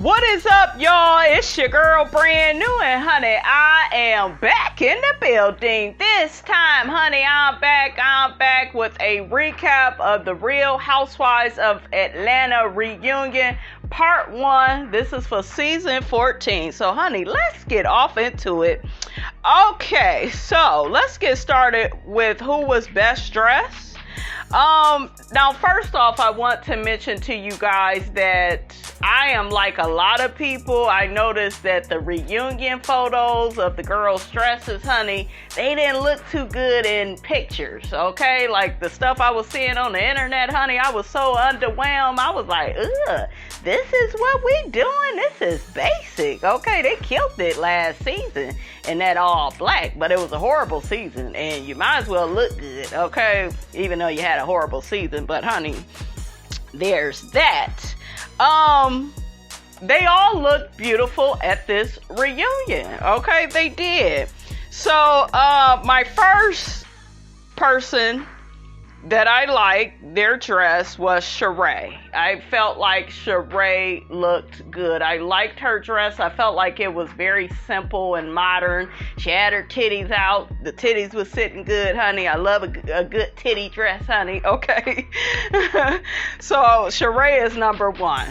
What is up, y'all? It's your girl, brand new, and honey, I am back in the building. This time, honey, I'm back with a recap of the Real Housewives of Atlanta reunion, part 1. This is for season 14. So, honey, let's get off into it. Okay, so let's get started with who was best dressed. Now, first off, I want to mention to you guys that I am like a lot of people. I noticed that the reunion photos of the girls' dresses, honey, they didn't look too good in pictures, okay? Like the stuff I was seeing on the internet, honey, I was so underwhelmed. I was like, ugh, this is what we doing? This is basic, okay? They killed it last season in that all black, but it was a horrible season, and you might as well look good, okay? Even though you had a horrible season, but honey, there's that. They all looked beautiful at this reunion, okay? They did. So, my first person that I liked their dress was Sheree. I felt like Sheree looked good. I liked her dress. I felt like it was very simple and modern. She had her titties out. The titties was sitting good, honey. I love a good titty dress, honey. Okay. So Sheree is number 1.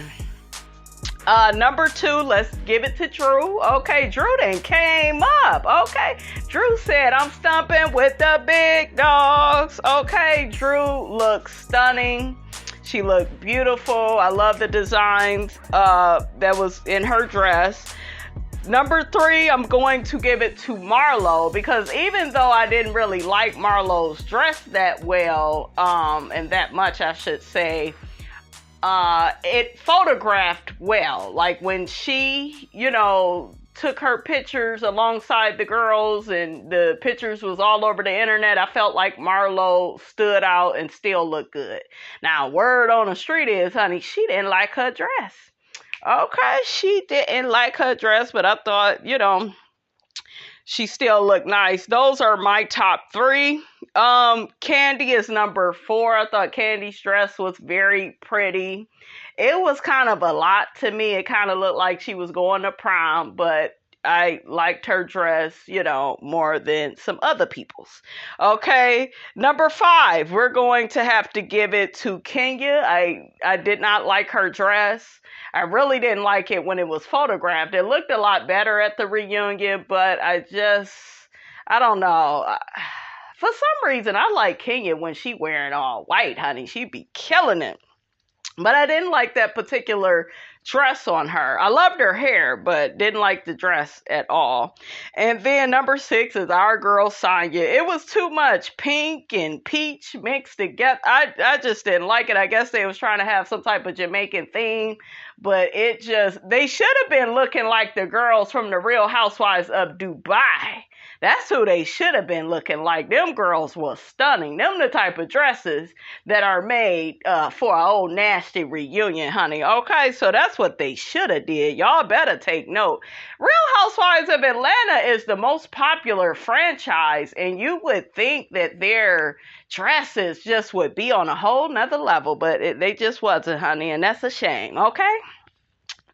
Number 2, let's give it to Drew. Okay, Drew then came up. Okay, Drew said, I'm stumping with the big dogs. Okay, Drew looks stunning. She looked beautiful. I love the designs that was in her dress. Number 3, I'm going to give it to Marlo, because even though I didn't really like Marlo's dress that well, and that much I should say, it photographed well. Like when she, took her pictures alongside the girls and the pictures was all over the internet, I felt like Marlo stood out and still looked good. Now, word on the street is, honey, she didn't like her dress. Okay, she didn't like her dress, but I thought, she still looked nice. Those are my top 3. Candy is number 4. I thought Candy's dress was very pretty. It was kind of a lot to me. It kind of looked like she was going to prom, but I liked her dress, more than some other people's. Okay, number 5, we're going to have to give it to Kenya. I did not like her dress. I really didn't like it when it was photographed. It looked a lot better at the reunion, but I don't know. For some reason, I like Kenya when she wearing all white, honey. She be killing it. But I didn't like that particular dress on her. I loved her hair, but didn't like the dress at all. And then number 6 is our girl Sonya. It was too much pink and peach mixed together. I just didn't like it. I guess they was trying to have some type of Jamaican theme, but they should have been looking like the girls from the Real Housewives of Dubai. That's who they should have been looking like. Them girls was stunning. Them the type of dresses that are made for an old nasty reunion, honey. Okay, so that's what they should have did. Y'all better take note. Real Housewives of Atlanta is the most popular franchise, and you would think that their dresses just would be on a whole nother level, but they just wasn't, honey, and that's a shame, okay?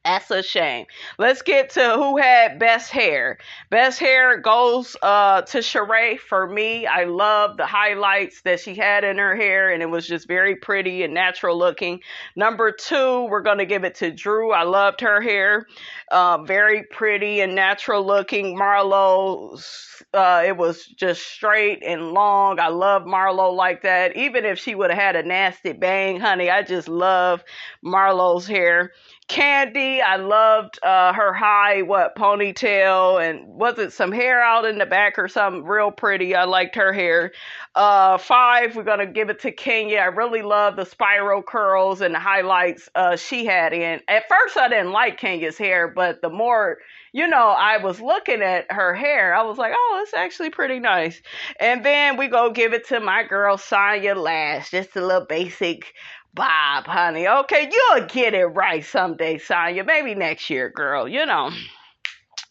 That's a shame. Let's get to who had best hair. Best hair goes to Sheree for me. I love the highlights that she had in her hair, and it was just very pretty and natural looking. Number 2, we're going to give it to Drew. I loved her hair. Very pretty and natural looking. Marlo's, it was just straight and long. I love Marlo like that. Even if she would have had a nasty bang, honey, I just love Marlo's hair. Candy, I loved her high ponytail, and was it some hair out in the back or something real pretty. I liked her hair. 5, we're gonna give it to Kenya. I really love the spiral curls and the highlights she had in. At first I didn't like Kenya's hair, but the more I was looking at her hair, I was like, oh, it's actually pretty nice. And then we go give it to my girl Sonya last. Just a little basic bob, honey. Okay, you'll get it right someday, Sonya. Maybe next year, girl.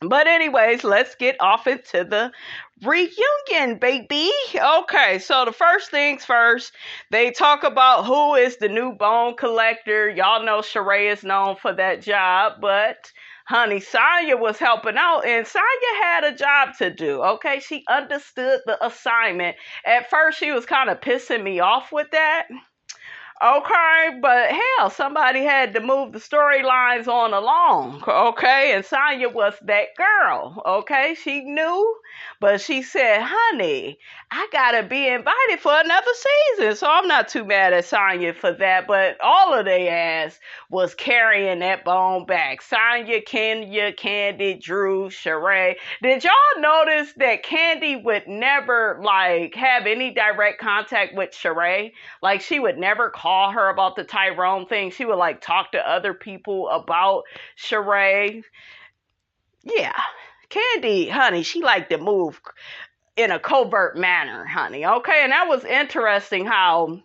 But anyways, let's get off into the reunion, baby. Okay, so the first things first, they talk about who is the new bone collector. Y'all know Sheree is known for that job, but honey, Sonya was helping out, and Sonya had a job to do. Okay, she understood the assignment. At first, she was kind of pissing me off with that. Okay, but hell, somebody had to move the storylines on along, okay? And Sonya was that girl, okay? She knew, but she said, honey, I gotta be invited for another season. So I'm not too mad at Sonya for that, but all of they ass was carrying that bone back. Sonya, Kenya, Candy, Drew, Sheree. Did y'all notice that Candy would never, like, have any direct contact with Sheree? Like, she would never call her about the Tyrone thing. She would, like, talk to other people about Sheree. Yeah. Candy, honey, she liked to move in a covert manner, honey. Okay, and that was interesting how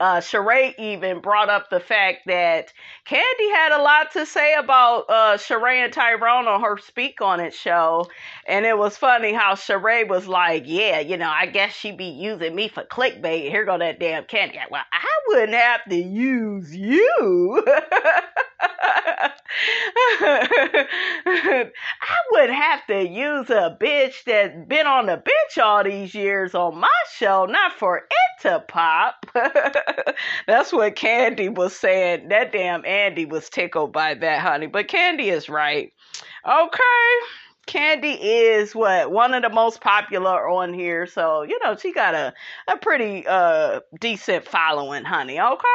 Sheree even brought up the fact that Candy had a lot to say about Sheree and Tyrone on her Speak On It show. And it was funny how Sheree was like, yeah, you know, I guess she be using me for clickbait. Here go that damn Candy. Well, I wouldn't have to use you. I would have to use a bitch that's been on the bench all these years on my show, not for it to pop. That's what Candy was saying. That damn Andy was tickled by that, honey. But Candy is right. Okay. Candy is one of the most popular on here. So, you know, she got a pretty decent following, honey. Okay.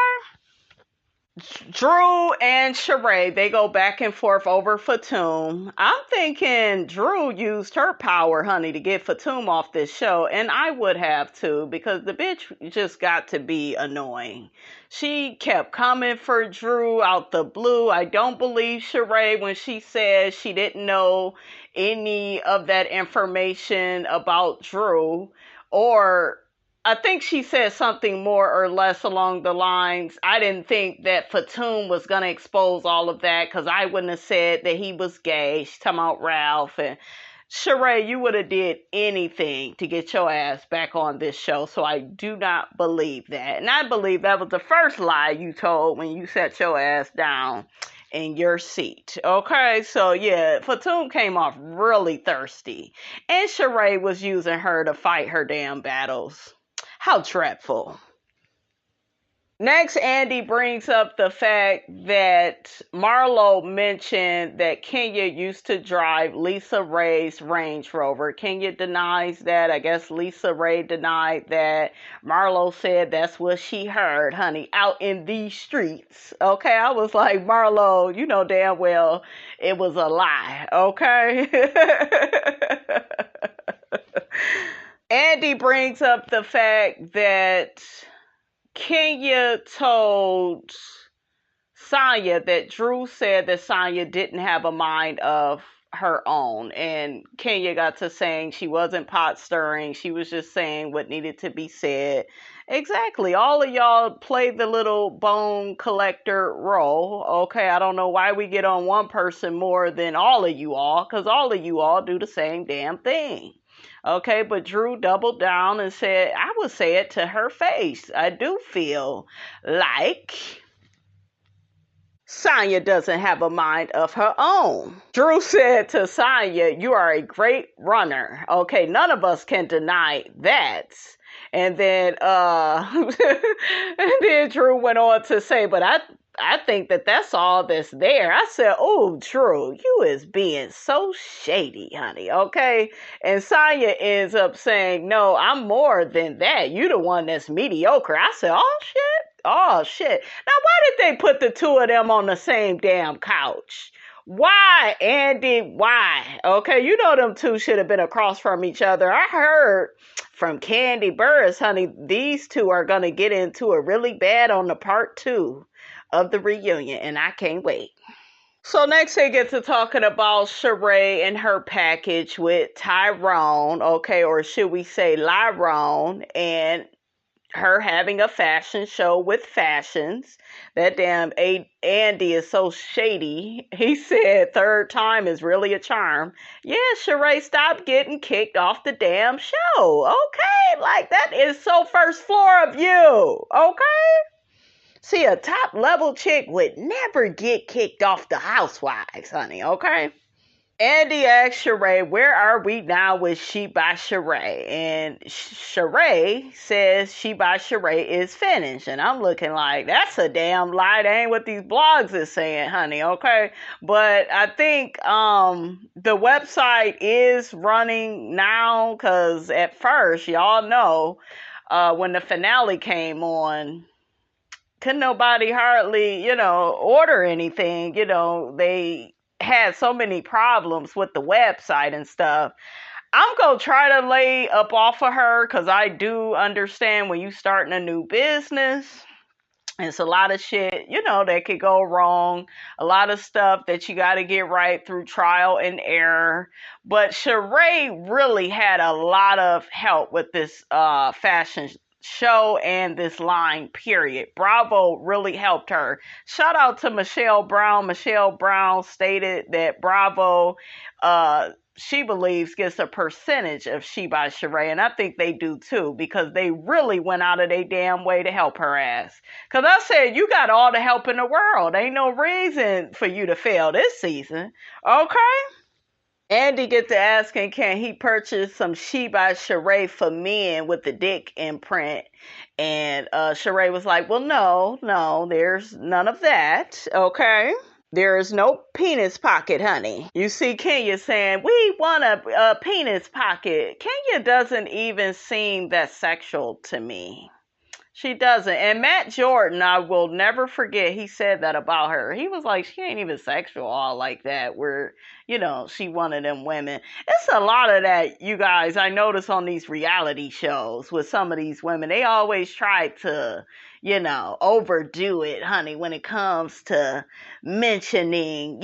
Drew and Sheree, they go back and forth over Fatum. I'm thinking Drew used her power, honey, to get Fatum off this show, and I would have too, because the bitch just got to be annoying. She kept coming for Drew out the blue. I don't believe Sheree when she says she didn't know any of that information about Drew, or I think she said something more or less along the lines, I didn't think that Fatum was going to expose all of that because I wouldn't have said that he was gay. She's talking about Ralph. And Sheree, you would have did anything to get your ass back on this show. So I do not believe that. And I believe that was the first lie you told when you set your ass down in your seat. Okay, so yeah, Fatum came off really thirsty. And Sheree was using her to fight her damn battles. How dreadful. Next, Andy brings up the fact that Marlo mentioned that Kenya used to drive Lisa Ray's Range Rover. Kenya denies that. I guess Lisa Ray denied that. Marlo said that's what she heard, honey, out in these streets. Okay, I was like, Marlo, you know damn well it was a lie, okay? Andy brings up the fact that Kenya told Sonya that Drew said that Sonya didn't have a mind of her own. And Kenya got to saying she wasn't pot stirring. She was just saying what needed to be said. Exactly. All of y'all play the little bone collector role. Okay, I don't know why we get on one person more than all of you all, because all of you all do the same damn thing. Okay, but Drew doubled down and said, I would say it to her face. I do feel like Sonya doesn't have a mind of her own. Drew said to Sonya, you are a great runner. Okay, none of us can deny that. And then, and then Drew went on to say, but I think that that's all that's there. I said, oh, Drew, you is being so shady, honey, okay? And Sonya ends up saying, no, I'm more than that. You the one that's mediocre. I said, oh, shit. Oh, shit. Now, why did they put the two of them on the same damn couch? Why, Andy? Why? Okay, you know them two should have been across from each other. I heard from Candy Burris, honey, these two are going to get into it really bad on the part 2 of the reunion, and I can't wait. So next they get to talking about Sheree and her package with Tyrone, okay, or should we say Lyrone, and her having a fashion show with fashions. That damn Andy is so shady. He said third time is really a charm. Yeah, Sheree, stop getting kicked off the damn show. Okay, like that is so first floor of you. Okay? See, a top level chick would never get kicked off the Housewives, honey, okay? Andy asked Sheree, where are we now with She by Sheree? And Sheree says She by Sheree is finished. And I'm looking like, that's a damn lie. That ain't what these blogs is saying, honey, okay? But I think the website is running now because at first, y'all know, when the finale came on, couldn't nobody hardly, order anything. They had so many problems with the website and stuff. I'm going to try to lay up off of her because I do understand when you starting a new business, it's a lot of shit, that could go wrong. A lot of stuff that you got to get right through trial and error. But Sheree really had a lot of help with this fashion show and this line, period. Bravo really helped her. Shout out to Michelle Brown. Michelle Brown stated that Bravo, she believes, gets a percentage of She by Sheree, and I think they do too, because they really went out of their damn way to help her ass. Because I said, you got all the help in the world. Ain't no reason for you to fail this season. Okay? Andy gets to asking, can he purchase some She by Sheree for men with the dick imprint? And Sheree was like, well, no, there's none of that. Okay? There is no penis pocket, honey. You see Kenya saying, we want a penis pocket. Kenya doesn't even seem that sexual to me. She doesn't. And Matt Jordan, I will never forget, he said that about her. He was like, she ain't even sexual all like that, where, she one of them women. It's a lot of that, you guys, I notice on these reality shows with some of these women. They always try to, overdo it, honey, when it comes to mentioning,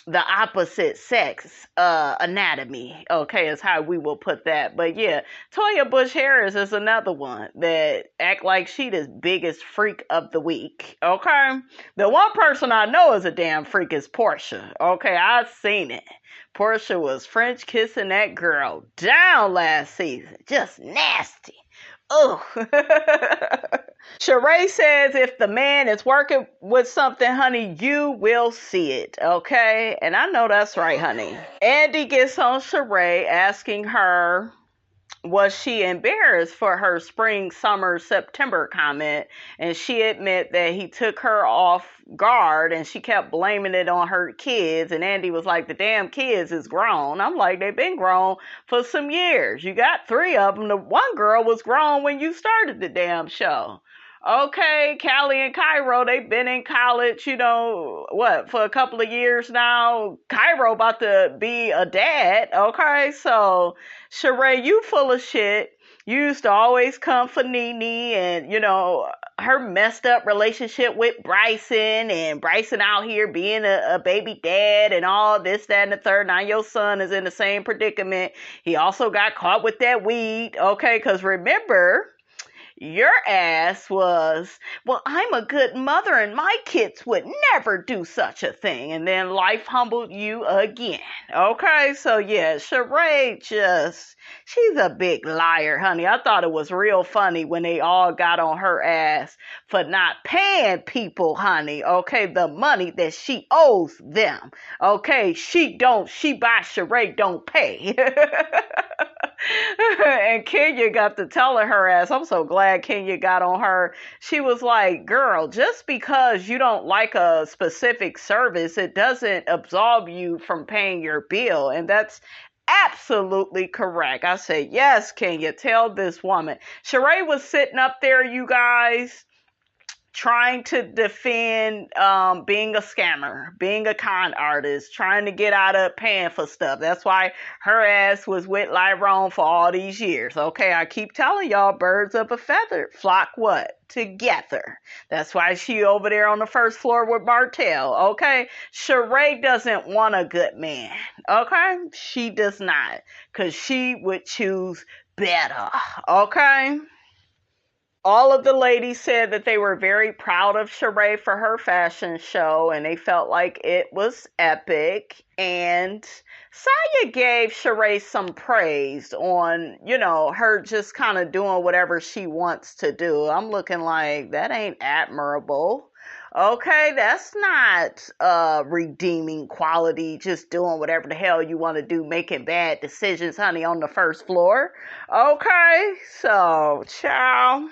the opposite sex anatomy, okay, is how we will put that. But yeah, Toya Bush Harris is another one that act like she the biggest freak of the week, okay? The one person I know is a damn freak is Portia, okay? I've seen it. Portia was French kissing that girl down last season. Just nasty. Ugh. Sheree says if the man is working with something, honey, you will see it, okay? And I know that's right, honey. Andy gets on Sheree asking her, was she embarrassed for her spring, summer, September comment? And she admit that he took her off guard and she kept blaming it on her kids. And Andy was like, the damn kids is grown. I'm like, they've been grown for some years. You got 3 of them. The one girl was grown when you started the damn show. Okay, Callie and Cairo, they've been in college, for a couple of years now. Cairo about to be a dad, okay? So, Sheree, you full of shit. You used to always come for Nene and, her messed up relationship with Bryson, and Bryson out here being a baby dad and all this, that, and the third. Now your son is in the same predicament. He also got caught with that weed, okay? Because remember, your ass was, well, I'm a good mother and my kids would never do such a thing. And then life humbled you again. Okay, so yeah, Sheree she's a big liar, honey. I thought it was real funny when they all got on her ass for not paying people, honey. Okay, the money that she owes them. Okay, she by Sheree don't pay. And Kenya got to telling her ass, I'm so glad Kenya got on her. She was like, girl, just because you don't like a specific service, it doesn't absolve you from paying your bill. And that's absolutely correct. I said, yes, Kenya, tell this woman. Sheree was sitting up there, you guys, trying to defend being a scammer, being a con artist, trying to get out of paying for stuff. That's why her ass was with Lyrone for all these years. Okay, I keep telling y'all, birds of a feather flock what? Together. That's why she over there on the first floor with Martell. Okay, Sheree doesn't want a good man. Okay, she does not, because she would choose better. Okay. All of the ladies said that they were very proud of Sheree for her fashion show and they felt like it was epic. And Saya gave Sheree some praise on, her just kind of doing whatever she wants to do. I'm looking like that ain't admirable. Okay, that's not redeeming quality, just doing whatever the hell you want to do, making bad decisions, honey, on the first floor. Okay, so, ciao.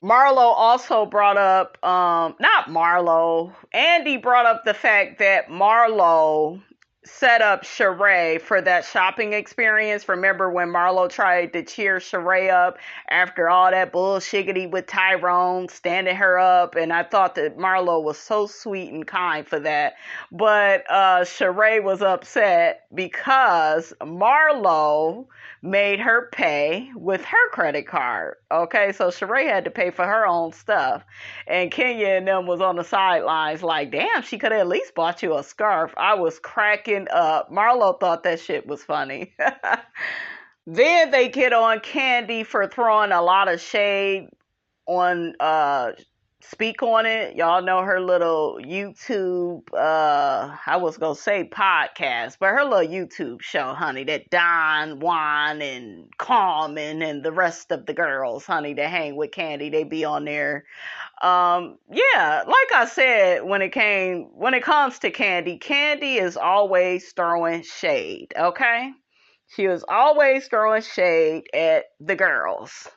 Marlo also brought up, not Marlo, Andy brought up the fact that Marlo set up Sheree for that shopping experience. Remember when Marlo tried to cheer Sheree up after all that bullshiggity with Tyrone standing her up? And I thought that Marlo was so sweet and kind for that. But Sheree was upset because Marlo made her pay with her credit card. Okay, so Sheree had to pay for her own stuff. And Kenya and them was on the sidelines like, damn, she could have at least bought you a scarf. I was cracking up. Marlo thought that shit was funny. Then they get on Candy for throwing a lot of shade on Speak on It. Y'all know her little YouTube, I was gonna say podcast, but her little YouTube show, honey, that Don, Juan, and Carmen and the rest of the girls, honey, that hang with Candy, they be on there. Yeah, like I said, when it comes to Candy, Candy is always throwing shade, okay? She was always throwing shade at the girls.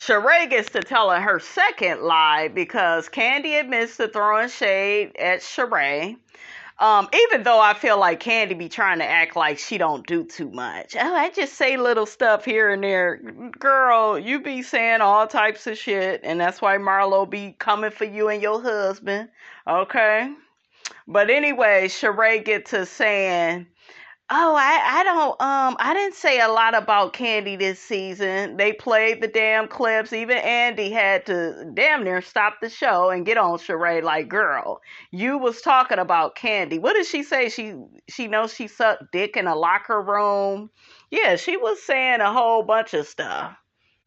Sheree gets to telling her second lie because Candy admits to throwing shade at Sheree. Even though I feel like Candy be trying to act like she don't do too much. Oh, I just say little stuff here and there. Girl, you be saying all types of shit, and that's why Marlo be coming for you and your husband. Okay? But anyway, Sheree get to saying, oh, I didn't say a lot about Candy this season. They played the damn clips. Even Andy had to damn near stop the show and get on Sheree like, girl, you was talking about Candy. What did she say? She knows she sucked dick in a locker room. Yeah, she was saying a whole bunch of stuff.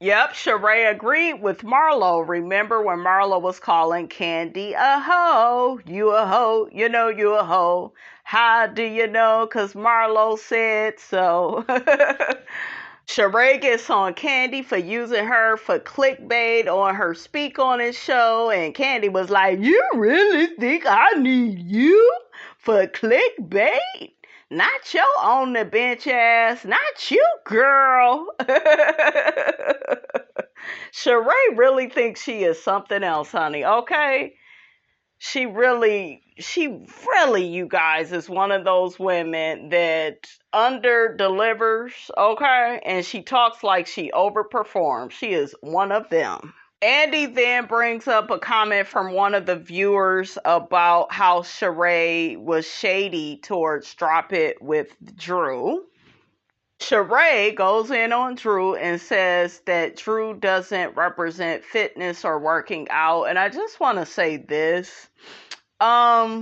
Yep, Sheree agreed with Marlo. Remember when Marlo was calling Candy a hoe? You a hoe, you a hoe. How do you know? 'Cause Marlo said so. Sheree gets on Candy for using her for clickbait on her Speak On It show, and Candy was like, you really think I need you for clickbait? Not your on the bench ass. Not you, girl. Sheree really thinks she is something else, honey. Okay? She really, you guys, is one of those women that under delivers, okay? And she talks like she overperforms. She is one of them. Andy then brings up a comment from one of the viewers about how Sheree was shady towards Drop It with Drew. Sheree goes in on Drew and says that Drew doesn't represent fitness or working out. And I just want to say this. Sheree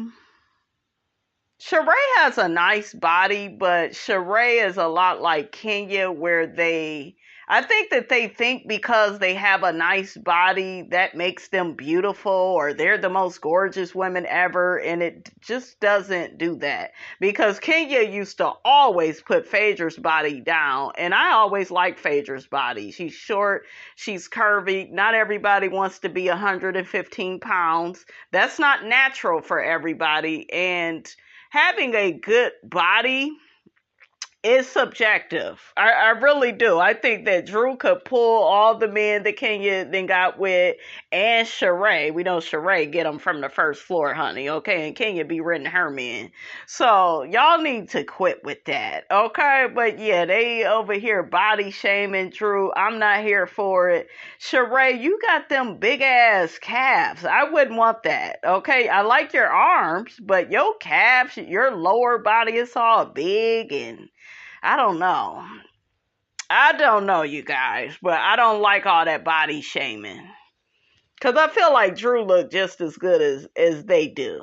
has a nice body, but Sheree is a lot like Kenya where I think that they think because they have a nice body that makes them beautiful or they're the most gorgeous women ever, and it just doesn't do that. Because Kenya used to always put Phaedra's body down, and I always liked Phaedra's body. She's short, she's curvy. Not everybody wants to be 115 pounds. That's not natural for everybody, and having a good body is subjective. I really do. I think that Drew could pull all the men that Kenya then got with, and Sheree. We know Sheree get them from the first floor, honey, okay? And Kenya be renting her men. So y'all need to quit with that, okay? But yeah, they over here body shaming Drew. I'm not here for it. Sheree, you got them big ass calves. I wouldn't want that, okay? I like your arms, but your calves, your lower body is all big, and I don't know. I don't know, you guys, but I don't like all that body shaming. Because I feel like Drew looked just as good as they do.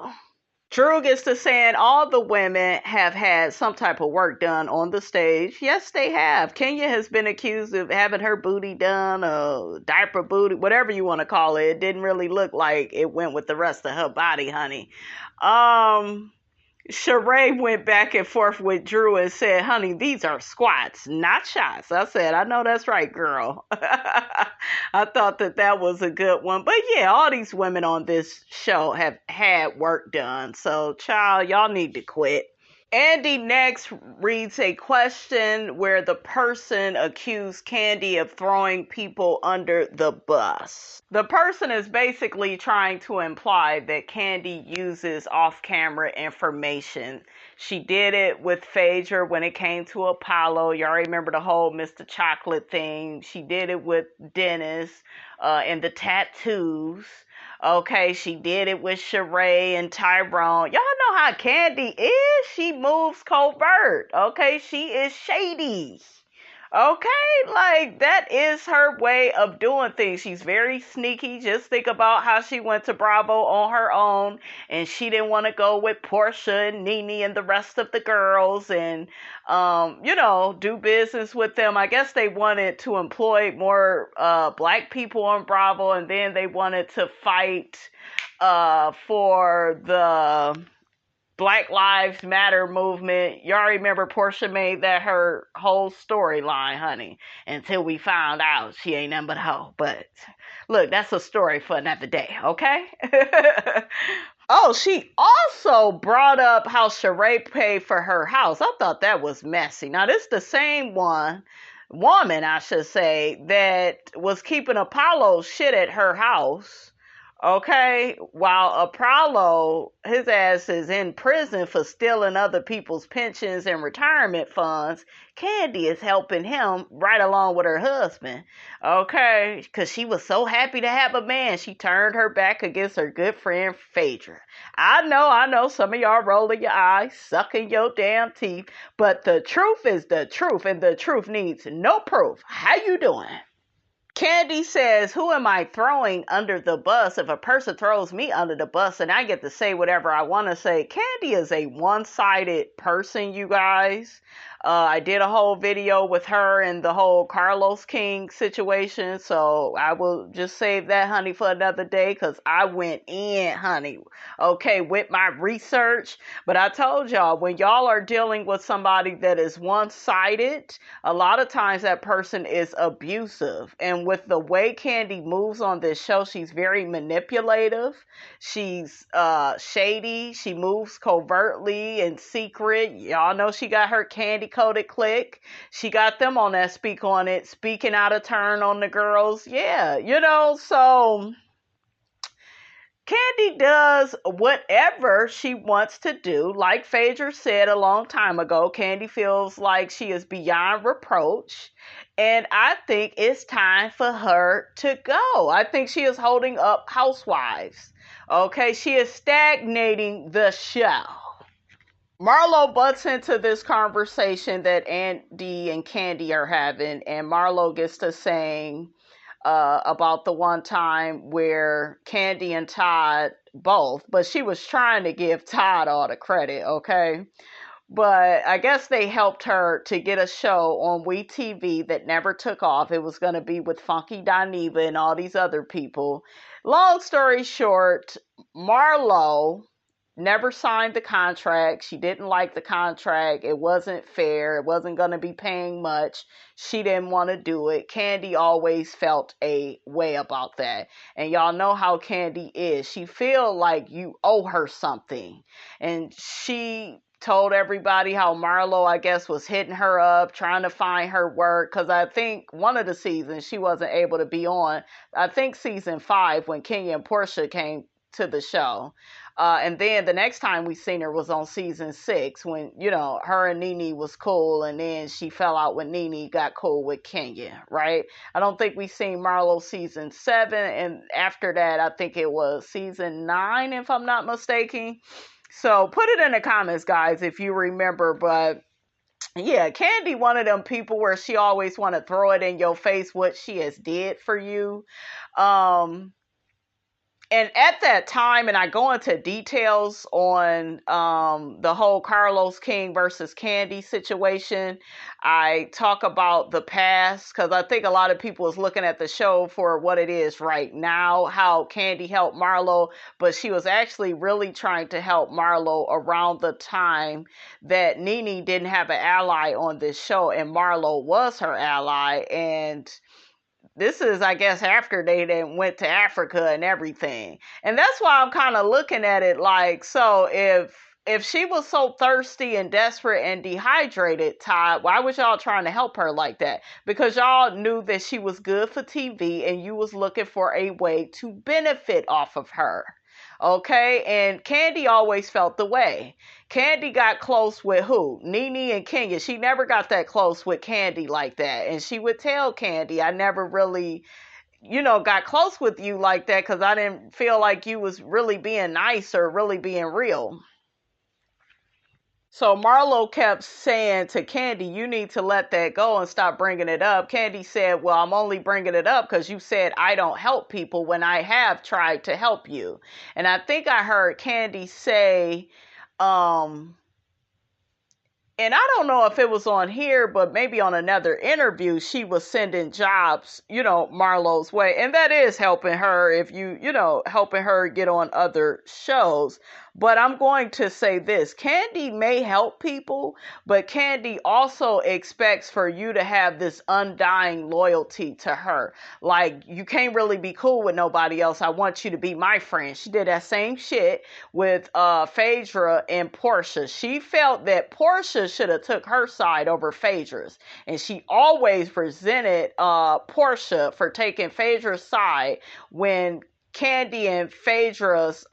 Drew gets to saying all the women have had some type of work done on the stage. Yes, they have. Kenya has been accused of having her booty done, diaper booty, whatever you want to call it. It didn't really look like it went with the rest of her body, honey. Sheree went back and forth with Drew and said, honey, these are squats, not shots. I said, I know that's right, girl. I thought that was a good one. But yeah, all these women on this show have had work done. So, child, y'all need to quit. Andy next reads a question where the person accused Candy of throwing people under the bus. The person is basically trying to imply that Candy uses off-camera information. She did it with Phaedra when it came to Apollo. Y'all remember the whole Mr. Chocolate thing. She did it with Dennis and the tattoos. Okay, she did it with Sheree and Tyrone. Y'all know how Candy is. She moves covert. Okay, she is shady. Okay, like that is her way of doing things. She's very sneaky. Just think about how she went to Bravo on her own and she didn't want to go with Portia and Nene and the rest of the girls and, do business with them. I guess they wanted to employ more black people on Bravo, and then they wanted to fight for the Black Lives Matter movement. Y'all remember Portia made that her whole storyline, honey, until we found out she ain't nothing but a hoe. But look, that's a story for another day, okay? Oh, she also brought up how Sheree paid for her house. I thought that was messy. Now, this is the same woman, I should say, that was keeping Apollo shit at her house. Okay, while Apollo, his ass is in prison for stealing other people's pensions and retirement funds, Candy is helping him right along with her husband. Okay, because she was so happy to have a man, she turned her back against her good friend Phaedra. I know, some of y'all rolling your eyes, sucking your damn teeth, but the truth is the truth, and the truth needs no proof. How you doing? Candy says, who am I throwing under the bus? If a person throws me under the bus and I get to say whatever I want to say. Candy is a one-sided person, you guys. I did a whole video with her and the whole Carlos King situation, so I will just save that, honey, for another day, because I went in, honey, okay, with my research. But I told y'all, when y'all are dealing with somebody that is one-sided, a lot of times that person is abusive. And with the way Candy moves on this show, she's very manipulative. She's shady. She moves covertly and secret. Y'all know she got her candy coded clique. She got them on that speak on it, speaking out of turn on the girls. Yeah, so Candy does whatever she wants to do. Like Phaedra said a long time ago, Candy feels like she is beyond reproach. And I think it's time for her to go. I think she is holding up Housewives. Okay, she is stagnating the show. Marlo butts into this conversation that Andy and Candy are having, and Marlo gets to saying about the one time where Candy and Todd both, but she was trying to give Todd all the credit, okay? But I guess they helped her to get a show on WeTV that never took off. It was going to be with Funky Dineva and all these other people. Long story short, Marlo never signed the contract. She didn't like the contract. It wasn't fair. It wasn't going to be paying much. She didn't want to do it. Candy always felt a way about that. And y'all know how Candy is. She feel like you owe her something. And she told everybody how Marlo, I guess, was hitting her up, trying to find her work. Because I think one of the seasons she wasn't able to be on. I think season 5 when Kenya and Portia came to the show. And then the next time we seen her was on season 6 when, her and Nene was cool. And then she fell out with Nene, got cool with Kenya, right? I don't think we seen Marlo season 7. And after that, I think it was season 9, if I'm not mistaken. So put it in the comments, guys, if you remember. But yeah, Candy, one of them people where she always want to throw it in your face what she has did for you. And at that time, and I go into details on the whole Carlos King versus Candy situation. I talk about the past because I think a lot of people is looking at the show for what it is right now, how Candy helped Marlo, but she was actually really trying to help Marlo around the time that Nene didn't have an ally on this show, and Marlo was her ally. And this is, I guess, after they then went to Africa and everything. And that's why I'm kind of looking at it like, so if she was so thirsty and desperate and dehydrated, Todd, why was y'all trying to help her like that? Because y'all knew that she was good for TV and you was looking for a way to benefit off of her. Okay, and Candy always felt the way. Candy got close with who? Nene and Kenya. She never got that close with Candy like that. And she would tell Candy, I never really, got close with you like that because I didn't feel like you was really being nice or really being real. So Marlo kept saying to Candy, you need to let that go and stop bringing it up. Candy said, well, I'm only bringing it up because you said I don't help people when I have tried to help you. And I think I heard Candy say, and I don't know if it was on here, but maybe on another interview, she was sending jobs, Marlo's way. And that is helping her if helping her get on other shows. But I'm going to say this. Candy may help people, but Candy also expects for you to have this undying loyalty to her. Like, you can't really be cool with nobody else. I want you to be my friend. She did that same shit with Phaedra and Portia. She felt that Portia should have took her side over Phaedra's. And she always resented Portia for taking Phaedra's side when Candy and Phaedra's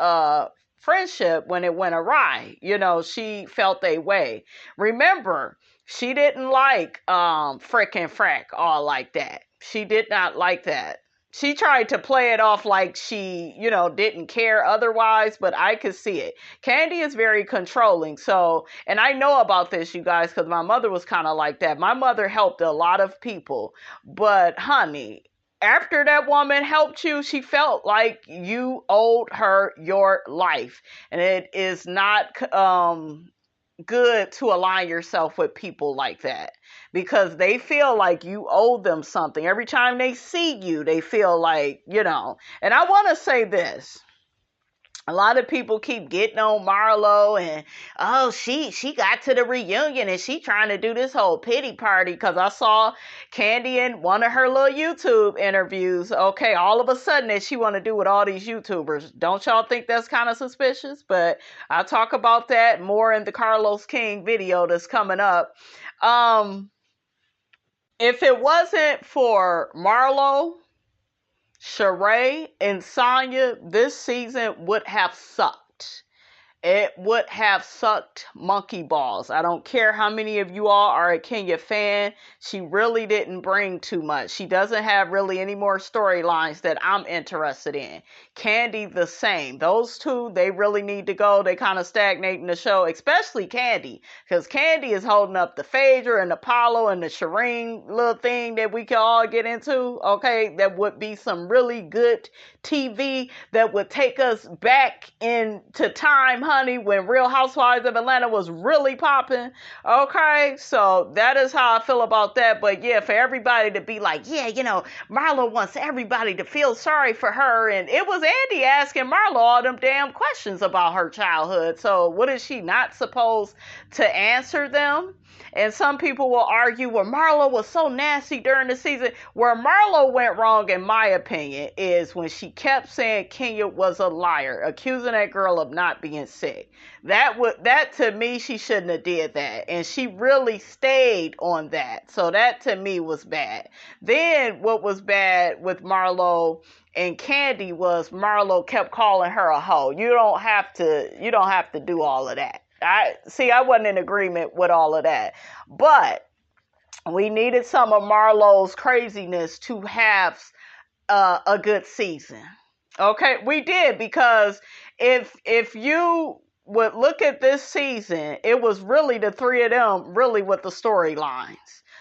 friendship, when it went awry, she felt a way. Remember, she didn't like frickin' frack all like that. She did not like that. She tried to play it off like she, didn't care otherwise, but I could see it. Candy is very controlling. So, and I know about this, you guys, because my mother was kind of like that. My mother helped a lot of people, but honey, after that woman helped you, she felt like you owed her your life. And it is not good to align yourself with people like that because they feel like you owe them something. Every time they see you, they feel like, And I want to say this. A lot of people keep getting on Marlo and, oh, she got to the reunion and she trying to do this whole pity party because I saw Candy in one of her little YouTube interviews. Okay, all of a sudden that she want to do with all these YouTubers. Don't y'all think that's kind of suspicious? But I'll talk about that more in the Carlos King video that's coming up. If it wasn't for Marlo, Sheree, and Sonya, this season would have sucked. It would have sucked monkey balls. I don't care how many of you all are a Kenya fan. She really didn't bring too much. She doesn't have really any more storylines that I'm interested in. Candy, the same. Those two, they really need to go. They kind of stagnate in the show, especially Candy, because Candy is holding up the Phaedra and Apollo and the Shireen little thing that we can all get into. Okay, that would be some really good TV that would take us back into time, honey, when Real Housewives of Atlanta was really popping. Okay, so that is how I feel about that. But yeah, for everybody to be like, yeah, Marlo wants everybody to feel sorry for her. And it was Andy asking Marlo all them damn questions about her childhood. So what is she not supposed to answer them? And some people will argue, well, Marlo was so nasty during the season. Where Marlo went wrong, in my opinion, is when she kept saying Kenya was a liar, accusing that girl of not being sick. That to me, she shouldn't have did that. And she really stayed on that. So that to me was bad. Then what was bad with Marlo and Candy was Marlo kept calling her a hoe. You don't have to do all of that. I wasn't in agreement with all of that, but we needed some of Marlo's craziness to have a good season. Okay, we did, because if you would look at this season, it was really the three of them really with the storylines.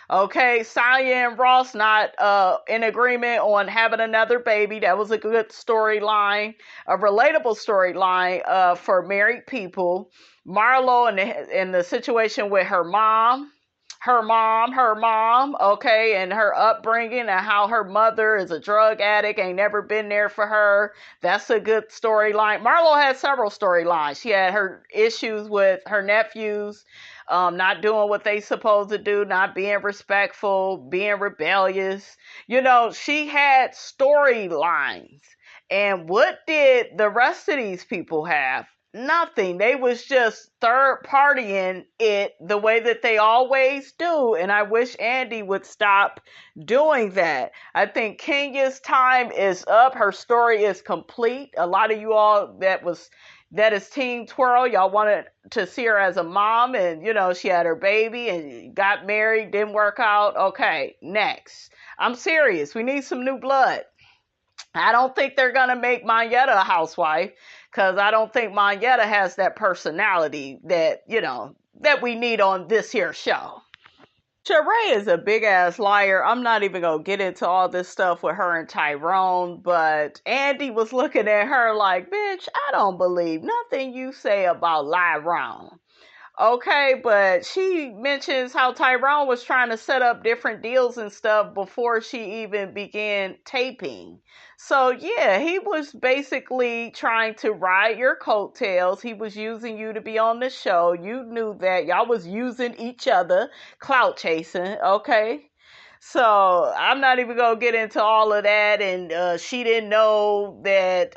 Okay, Saya and Ross not in agreement on having another baby. That was a good storyline, a relatable storyline for married people. Marlo and the situation with her mom, okay, and her upbringing and how her mother is a drug addict, ain't never been there for her. That's a good storyline. Marlo had several storylines. She had her issues with her nephews, not doing what they supposed to do, not being respectful, being rebellious. She had storylines. And what did the rest of these people have? Nothing. They was just third partying it the way that they always do. And I wish Andy would stop doing that. I think Kenya's time is up. Her story is complete. A lot of you all that is Team Twirl, y'all wanted to see her as a mom, and she had her baby and got married, didn't work out. Okay, next. I'm serious. We need some new blood. I don't think they're going to make Mayetta a housewife, because I don't think Mayetta has that personality that we need on this here show. Sheree is a big ass liar. I'm not even going to get into all this stuff with her and Tyrone, but Andy was looking at her like, bitch, I don't believe nothing you say about Lyron. Okay, but she mentions how Tyrone was trying to set up different deals and stuff before she even began taping. So yeah, he was basically trying to ride your coattails. He was using you to be on the show. You knew that. Y'all was using each other, clout chasing, okay? So I'm not even going to get into all of that. And she didn't know that,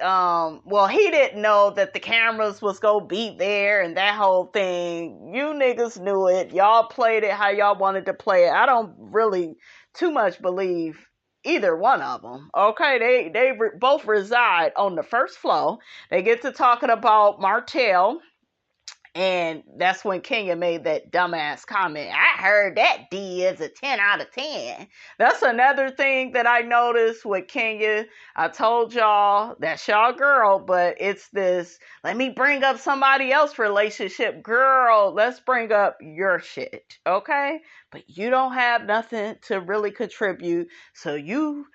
he didn't know that the cameras was going to be there and that whole thing. You niggas knew it. Y'all played it how y'all wanted to play it. I don't really too much believe either one of them. Okay, they both reside on the first floor. They get to talking about Martell. And that's when Kenya made that dumbass comment. I heard that D is a 10 out of 10. That's another thing that I noticed with Kenya. I told y'all, that's y'all girl, but it's this, let me bring up somebody else's relationship. Girl, let's bring up your shit, okay? But you don't have nothing to really contribute, so you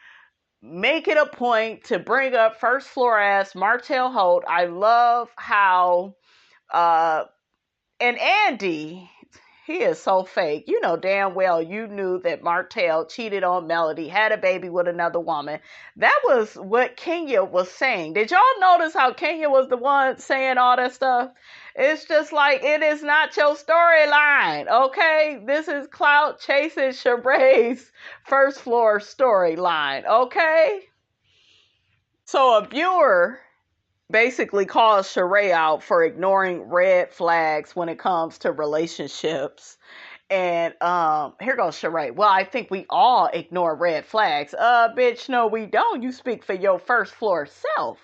make it a point to bring up first floor ass Martell Holt. I love how and Andy, he is so fake. You know damn well you knew that Martell cheated on Melody, had a baby with another woman. That was what Kenya was saying. Did y'all notice how Kenya was the one saying all that stuff? It's just like, it is not your storyline, okay? This is clout chasing Sheree's first floor storyline, okay? So a viewer basically calls Sheree out for ignoring red flags when it comes to relationships. And here goes Sheree. Well, I think we all ignore red flags. Bitch, no, we don't. You speak for your first floor self.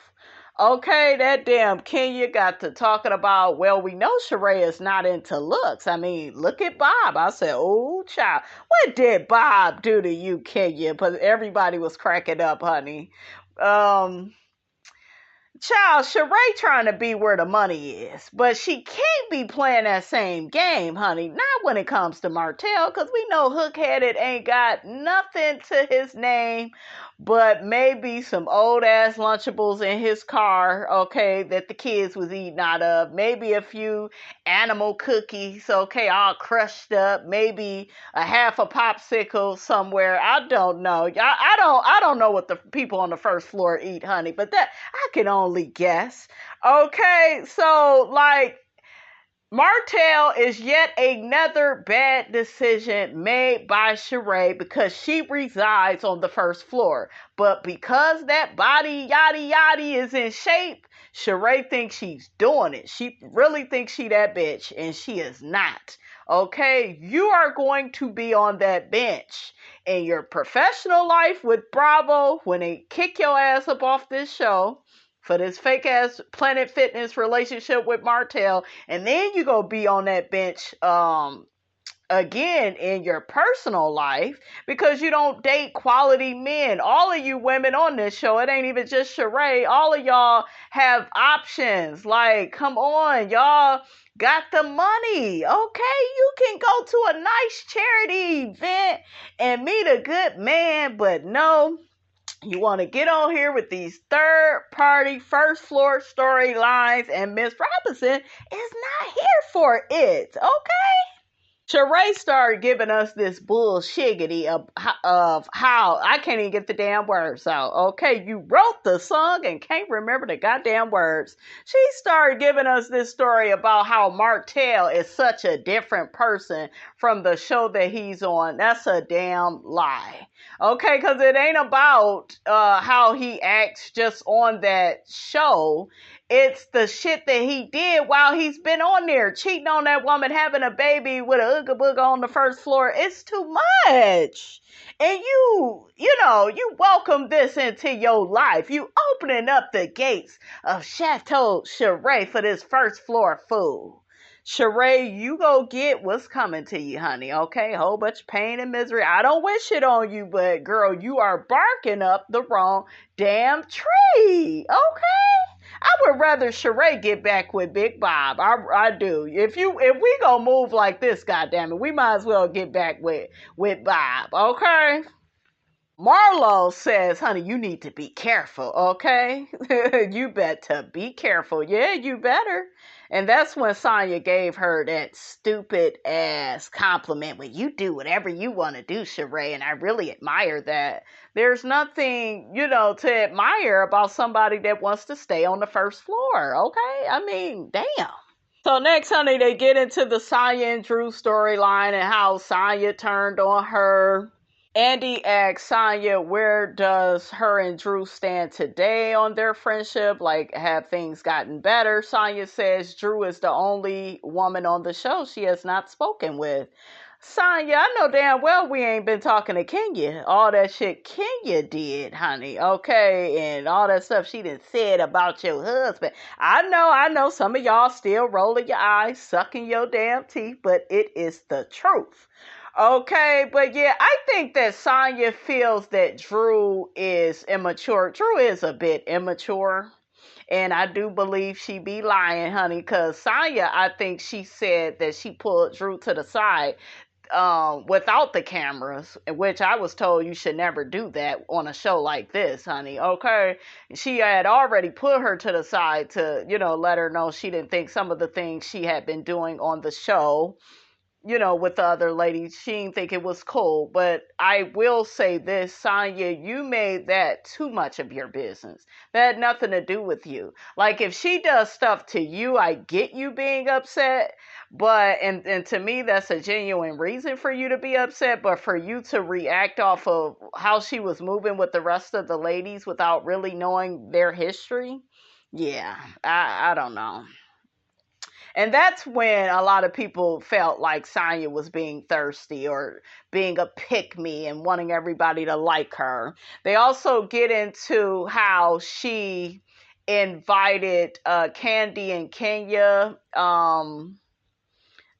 Okay, that damn Kenya got to talking about, well, we know Sheree is not into looks. I mean, look at Bob. I said, oh, child, what did Bob do to you, Kenya? But everybody was cracking up, honey. Child, Sheree trying to be where the money is, but she can't be playing that same game, honey. Not when it comes to Martell, because we know Hook-Headed ain't got nothing to his name but maybe some old-ass Lunchables in his car, okay, that the kids was eating out of. Maybe a few animal cookies, okay, all crushed up. Maybe a half a popsicle somewhere. I don't know. I don't know what the people on the first floor eat, honey, but that I can only guess. Okay, so like, Martell is yet another bad decision made by Sheree because she resides on the first floor. But because that body yaddy yaddy is in shape, Sheree thinks she's doing it. She really thinks she that bitch, and she is not. Okay, you are going to be on that bench in your professional life with Bravo when they kick your ass up off this show for this fake ass Planet Fitness relationship with Martell, and then you go be on that bench again in your personal life because you don't date quality men. All of you women on this show, it ain't even just Sheree. All of y'all have options. Like, come on, y'all got the money. Okay, you can go to a nice charity event and meet a good man, but no. You want to get on here with these third party first floor storylines, and Miss Robinson is not here for it. Okay? Sheree started giving us this bullshiggity of how I can't even get the damn words out. Okay, you wrote the song and can't remember the goddamn words. She started giving us this story about how Martell is such a different person from the show that he's on. That's a damn lie. Okay, because it ain't about how he acts just on that show. It's the shit that he did while he's been on there, cheating on that woman, having a baby with a ooga booga on the first floor. It's too much. And you welcome this into your life. You opening up the gates of Chateau Sheree for this first floor fool. Sheree, you go get what's coming to you, honey, okay? Whole bunch of pain and misery. I don't wish it on you, but girl, you are barking up the wrong damn tree, okay? I would rather Sheree get back with Big Bob. I do. If we gonna move like this, goddammit, we might as well get back with Bob, okay? Marlo says, honey, you need to be careful, okay? You better be careful. Yeah, you better. And that's when Sonya gave her that stupid ass compliment. Well, you do whatever you want to do, Sheree, and I really admire that. There's nothing, to admire about somebody that wants to stay on the first floor, okay? I mean, damn. So next, honey, they get into the Sonya and Drew storyline and how Sonya turned on her. Andy asks Sonya, where does her and Drew stand today on their friendship? Like, have things gotten better? Sonya says Drew is the only woman on the show she has not spoken with. Sonya, I know damn well we ain't been talking to Kenya. All that shit Kenya did, honey, okay? And all that stuff she done said about your husband. I know some of y'all still rolling your eyes, sucking your damn teeth, but it is the truth. Okay, but yeah, I think that Sonya feels that Drew is immature. Drew is a bit immature. And I do believe she be lying, honey, because Sonya, I think she said that she pulled Drew to the side without the cameras, which I was told you should never do that on a show like this, honey, okay? She had already put her to the side to, let her know she didn't think some of the things she had been doing on the show, with the other ladies, she didn't think it was cool. But I will say this, Sonya, you made that too much of your business. That had nothing to do with you. Like, if she does stuff to you, I get you being upset, but, and to me, that's a genuine reason for you to be upset, but for you to react off of how she was moving with the rest of the ladies without really knowing their history, yeah, I don't know. And that's when a lot of people felt like Sonya was being thirsty or being a pick-me and wanting everybody to like her. They also get into how she invited Candy and Kenya to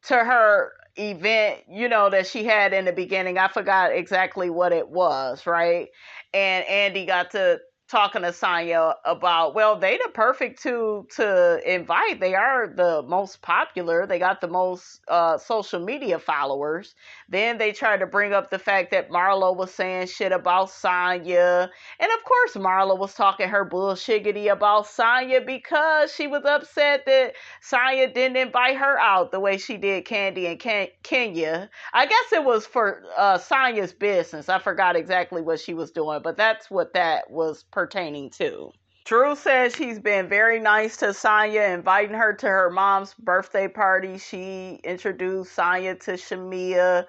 her event, that she had in the beginning. I forgot exactly what it was, right? And Andy got to talking to Sonya about, well, they the perfect two to invite. They are the most popular. They got the most social media followers. Then they tried to bring up the fact that Marlo was saying shit about Sonya. And of course, Marlo was talking her bullshiggity about Sonya because she was upset that Sonya didn't invite her out the way she did Candy and Kenya. I guess it was for Sonya's business. I forgot exactly what she was doing, but that's what that was pertaining to. Drew says she's been very nice to Sonya, inviting her to her mom's birthday party. She introduced Sonya to Shamia.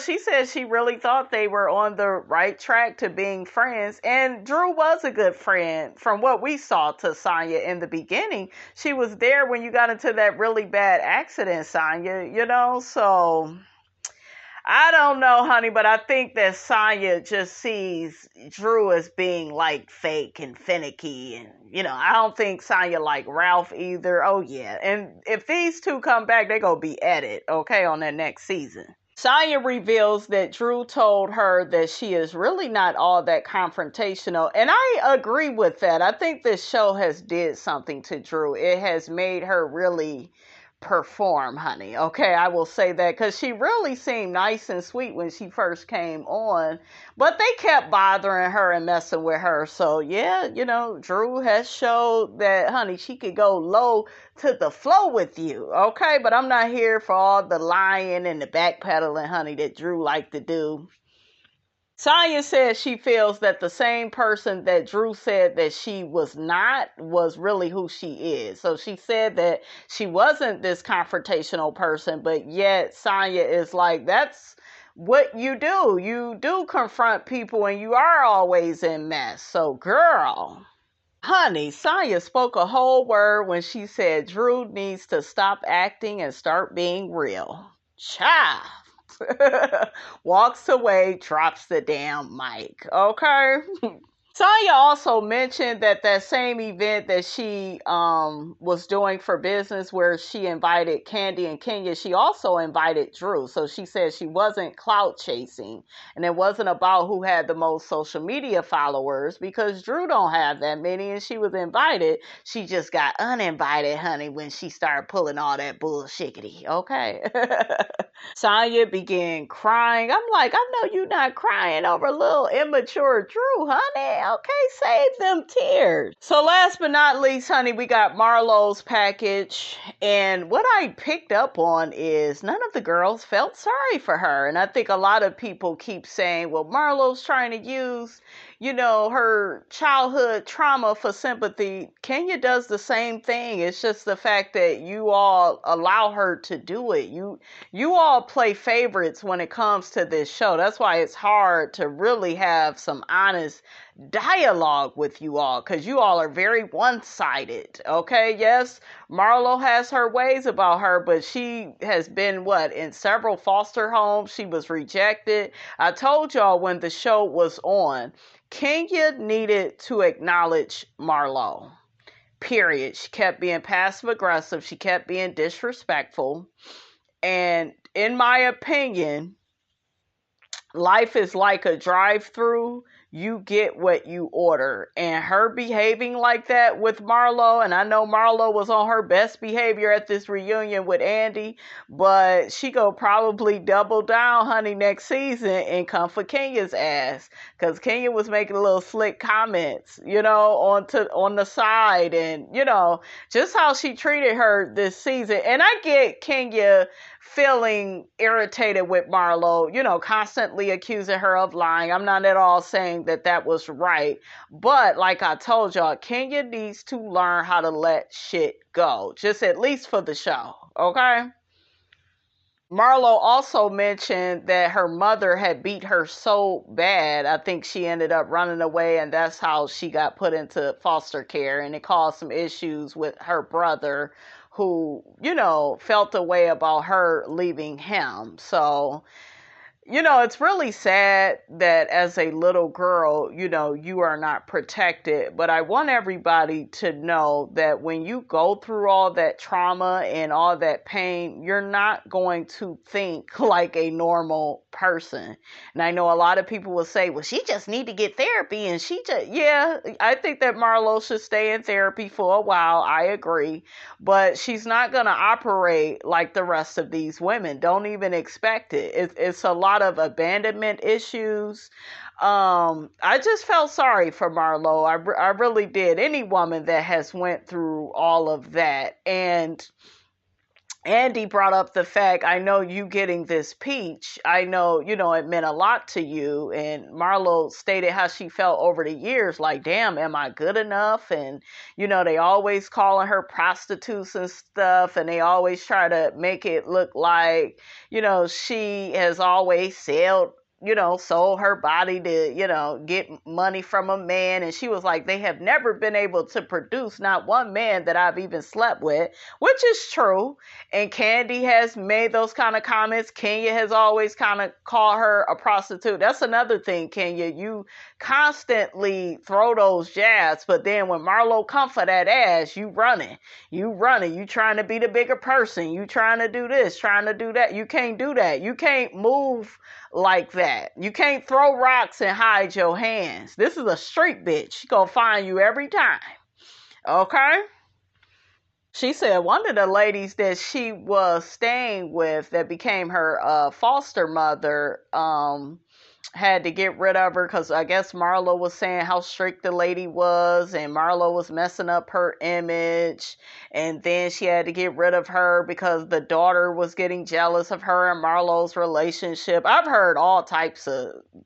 She said she really thought they were on the right track to being friends. And Drew was a good friend from what we saw to Sonya in the beginning. She was there when you got into that really bad accident, Sonya, so I don't know, honey, but I think that Sonya just sees Drew as being like fake and finicky. And, I don't think Sonya like Ralph either. Oh, yeah. And if these two come back, they're going to be at it, okay, on their next season. Saya reveals that Drew told her that she is really not all that confrontational. And I agree with that. I think this show has did something to Drew. It has made her really perform, honey. Okay, I will say that because she really seemed nice and sweet when she first came on, but they kept bothering her and messing with her. So yeah, Drew has showed that, honey, she could go low to the flow with you. Okay, but I'm not here for all the lying and the backpedaling, honey, that Drew liked to do. Tanya says she feels that the same person that Drew said that she was not was really who she is. So she said that she wasn't this confrontational person, but yet Sonya is like, that's what you do. You do confront people and you are always in mess. So girl, honey, Sonya spoke a whole word when she said Drew needs to stop acting and start being real. Child. Walks away, drops the damn mic. Okay. Tanya also mentioned that same event that she was doing for business where she invited Candy and Kenya, she also invited Drew. So she said she wasn't clout chasing and it wasn't about who had the most social media followers because Drew don't have that many and she was invited. She just got uninvited, honey, when she started pulling all that bullshickety. Okay. Sonya began crying. I'm like, I know you're not crying over little immature Drew, honey. Okay, save them tears. So last but not least, honey, we got Marlo's package. And what I picked up on is none of the girls felt sorry for her. And I think a lot of people keep saying, well, Marlo's trying to use, her childhood trauma for sympathy. Kenya does the same thing. It's just the fact that you all allow her to do it. You all play favorites when it comes to this show. That's why it's hard to really have some honest dialogue with you all because you all are very one-sided. Okay, yes, Marlo has her ways about her, but she has been in several foster homes. She was rejected. I told y'all when the show was on, Kenya needed to acknowledge Marlo. Period. She kept being passive aggressive. She kept being disrespectful. And in my opinion, life is like a drive-through. You get what you order. And her behaving like that with Marlo, and I know Marlo was on her best behavior at this reunion with Andy, but she go probably double down, honey, next season and come for Kenya's ass. Because Kenya was making little slick comments, on the side and, just how she treated her this season. And I get Kenya feeling irritated with Marlo, constantly accusing her of lying. I'm not at all saying that was right. But like I told y'all, Kenya needs to learn how to let shit go. Just at least for the show. Okay? Marlo also mentioned that her mother had beat her so bad, I think she ended up running away, and that's how she got put into foster care. And it caused some issues with her brother who, felt a way about her leaving him. So, it's really sad that as a little girl, you are not protected. But I want everybody to know that when you go through all that trauma and all that pain, you're not going to think like a normal person. And I know a lot of people will say, well, she just need to get therapy. And yeah, I think that Marlo should stay in therapy for a while. I agree. But she's not going to operate like the rest of these women. Don't even expect it. It's a lot of abandonment issues. I just felt sorry for Marlo. I really did. Any woman that has went through all of that. And Andy brought up the fact, I know you getting this peach. I know, it meant a lot to you. And Marlo stated how she felt over the years, like, damn, am I good enough? And, they always calling her prostitutes and stuff. And they always try to make it look like, she has always sailed sold her body to, get money from a man. And she was like, they have never been able to produce not one man that I've even slept with, which is true. And Candy has made those kind of comments. Kenya has always kind of called her a prostitute. That's another thing, Kenya. You constantly throw those jabs, but then when Marlo come for that ass, you running. You trying to be the bigger person. You trying to do this, trying to do that. You can't do that. You can't move like that. You can't throw rocks and hide your hands. This is a street bitch. She gonna find you every time. Okay? She said one of the ladies that she was staying with that became her foster mother had to get rid of her because I guess Marlo was saying how strict the lady was, and Marlo was messing up her image, and then she had to get rid of her because the daughter was getting jealous of her and Marlo's relationship. I've heard all types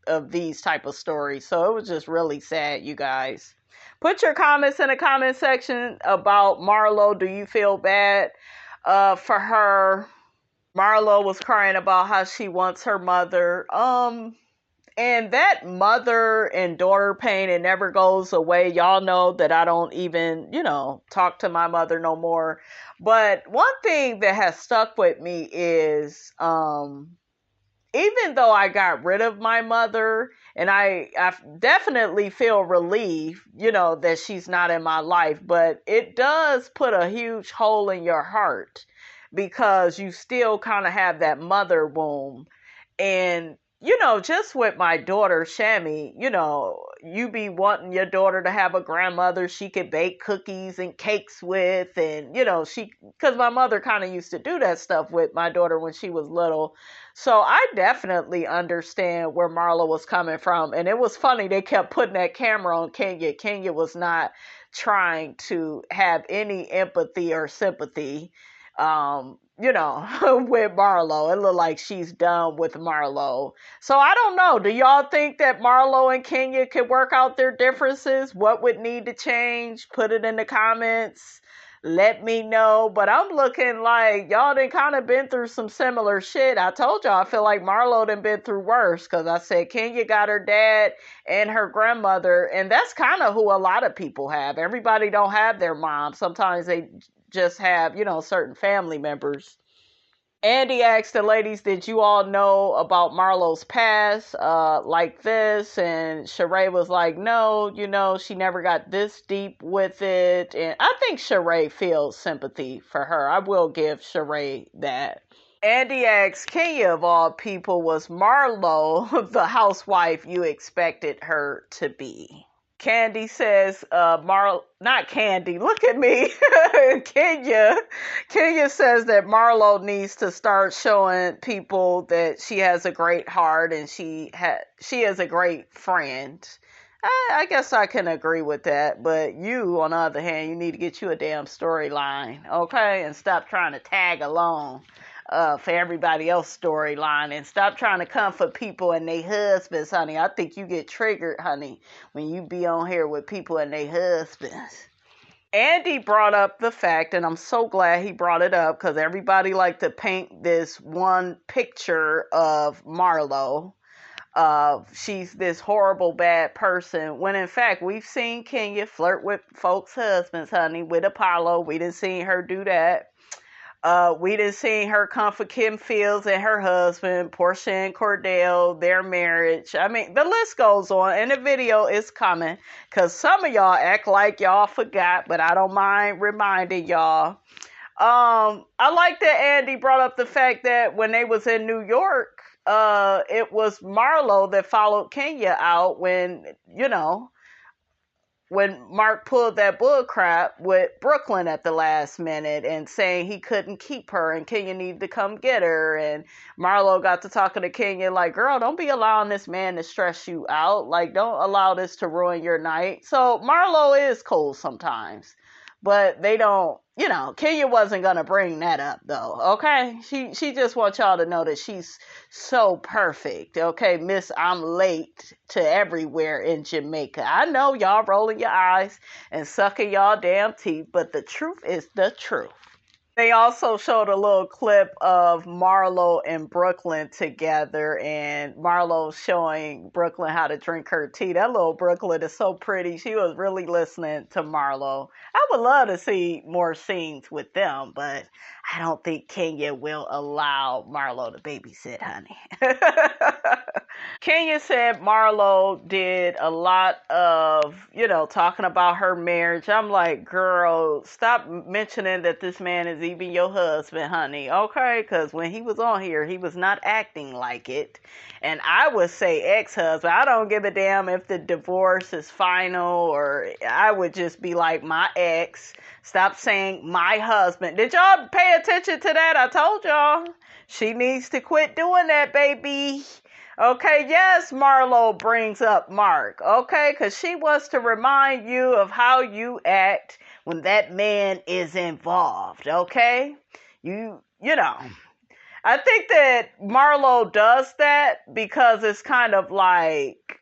of these type of stories, so it was just really sad, you guys. Put your comments in the comment section about Marlo. Do you feel bad for her? Marlo was crying about how she wants her mother. And that mother and daughter pain, it never goes away. Y'all know that I don't even, talk to my mother no more. But one thing that has stuck with me is, even though I got rid of my mother, and I definitely feel relieved, that she's not in my life, but it does put a huge hole in your heart because you still kind of have that mother wound. And just with my daughter, Shammy, you be wanting your daughter to have a grandmother she could bake cookies and cakes with. And, because my mother kind of used to do that stuff with my daughter when she was little. So I definitely understand where Marlo was coming from. And it was funny. They kept putting that camera on Kenya. Kenya was not trying to have any empathy or sympathy. With Marlo. It looked like she's done with Marlo. So I don't know. Do y'all think that Marlo and Kenya could work out their differences? What would need to change? Put it in the comments. Let me know. But I'm looking like y'all done kind of been through some similar shit. I told y'all I feel like Marlo done been through worse because I said Kenya got her dad and her grandmother. And that's kind of who a lot of people have. Everybody don't have their mom. Sometimes they just have, certain family members. Andy asked the ladies, did you all know about Marlo's past like this? And Sheree was like, no, she never got this deep with it. And I think Sheree feels sympathy for her. I will give Sheree that. Andy asked, Kenya of all people, was Marlo the housewife you expected her to be? Candy says, not Candy, look at me. Kenya says that Marlo needs to start showing people that she has a great heart and she is a great friend. I guess I can agree with that, but you, on the other hand, you need to get you a damn storyline, okay? And stop trying to tag along for everybody else's storyline, and stop trying to come for people and their husbands, honey. I think you get triggered, honey, when you be on here with people and their husbands. Andy brought up the fact, and I'm so glad he brought it up, because everybody like to paint this one picture of Marlo. She's this horrible, bad person, when in fact we've seen Kenya flirt with folks' husbands, honey, with Apollo. We didn't see her do that. We done seen her come for Kim Fields and her husband, Portia and Cordell, their marriage. I mean, the list goes on, and the video is coming, because some of y'all act like y'all forgot, but I don't mind reminding y'all. I like that Andy brought up the fact that when they was in New York, it was Marlo that followed Kenya out when Mark pulled that bull crap with Brooklyn at the last minute and saying he couldn't keep her and Kenya needed to come get her. And Marlo got to talking to Kenya like, girl, don't be allowing this man to stress you out. Like, don't allow this to ruin your night. So Marlo is cool sometimes, but they don't, Kenya wasn't going to bring that up though. Okay. She just wants y'all to know that she's so perfect. Okay. Miss, I'm late to everywhere in Jamaica. I know y'all rolling your eyes and sucking y'all damn teeth, but the truth is the truth. They also showed a little clip of Marlo and Brooklyn together, and Marlo showing Brooklyn how to drink her tea. That little Brooklyn is so pretty. She was really listening to Marlo. I would love to see more scenes with them, but I don't think Kenya will allow Marlo to babysit, honey. Kenya said Marlo did a lot of, talking about her marriage. I'm like, girl, stop mentioning that this man is even your husband, honey. Okay? Because when he was on here, he was not acting like it. And I would say ex-husband. I don't give a damn if the divorce is final, or I would just be like, my ex. Stop saying my husband. Did y'all pay attention to that? I told y'all. She needs to quit doing that, baby. Okay, yes, Marlo brings up Mark, okay, because she wants to remind you of how you act when that man is involved, okay? You know. I think that Marlo does that because it's kind of like,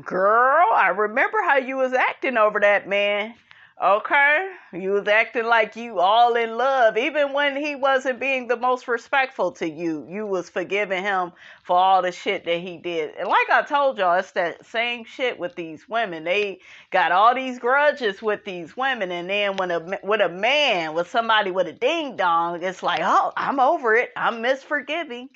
girl, I remember how you was acting over that man. Okay, you was acting like you all in love. Even when he wasn't being the most respectful to you, you was forgiving him for all the shit that he did. And like I told y'all, it's that same shit with these women. They got all these grudges with these women, and then with somebody with a ding dong, it's like, oh, I'm over it. I'm misforgiving.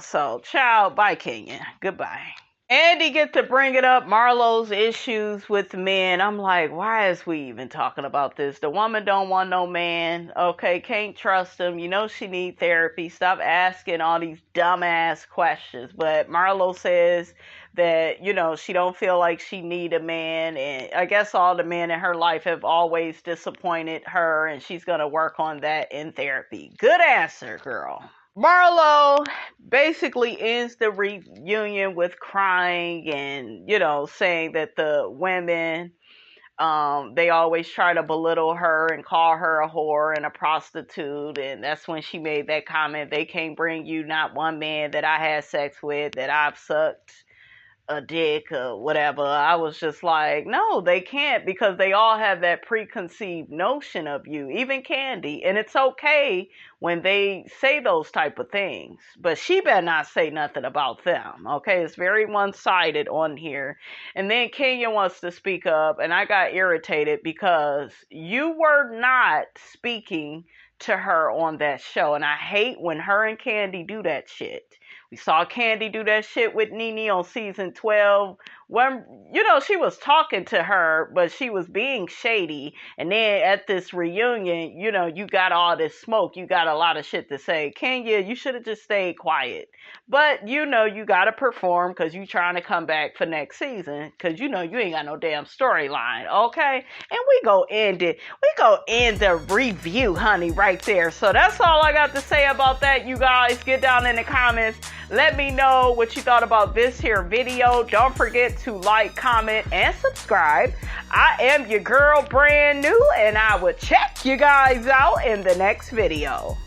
So child, bye Kenya. Goodbye. Andy get to bring it up, Marlo's issues with men. I'm like, why is we even talking about this? The woman don't want no man. Okay, can't trust him. She need therapy. Stop asking all these dumbass questions. But Marlo says that, she don't feel like she need a man. And I guess all the men in her life have always disappointed her. And she's going to work on that in therapy. Good answer, girl. Marlo basically ends the reunion with crying and, saying that the women, they always try to belittle her and call her a whore and a prostitute. And that's when she made that comment, they can't bring you not one man that I had sex with, that I've sucked a dick or whatever. I was just like, no, they can't, because they all have that preconceived notion of you, even Candy. And it's okay when they say those type of things, but she better not say nothing about them. Okay, it's very one-sided on here. And then Kenya wants to speak up, and I got irritated because you were not speaking to her on that show, and I hate when her and Candy do that shit. We saw Candy do that shit with Nene on season 12. When, she was talking to her, but she was being shady. And then at this reunion, you got all this smoke. You got a lot of shit to say. Kenya, you should have just stayed quiet. But, you got to perform because you trying to come back for next season. Because, you ain't got no damn storyline, okay? And we go end it. We go end the review, honey, right there. So that's all I got to say about that, you guys. Get down in the comments. Let me know what you thought about this here video. Don't forget to like, comment, and subscribe. I am your girl, brand new, and I will check you guys out in the next video.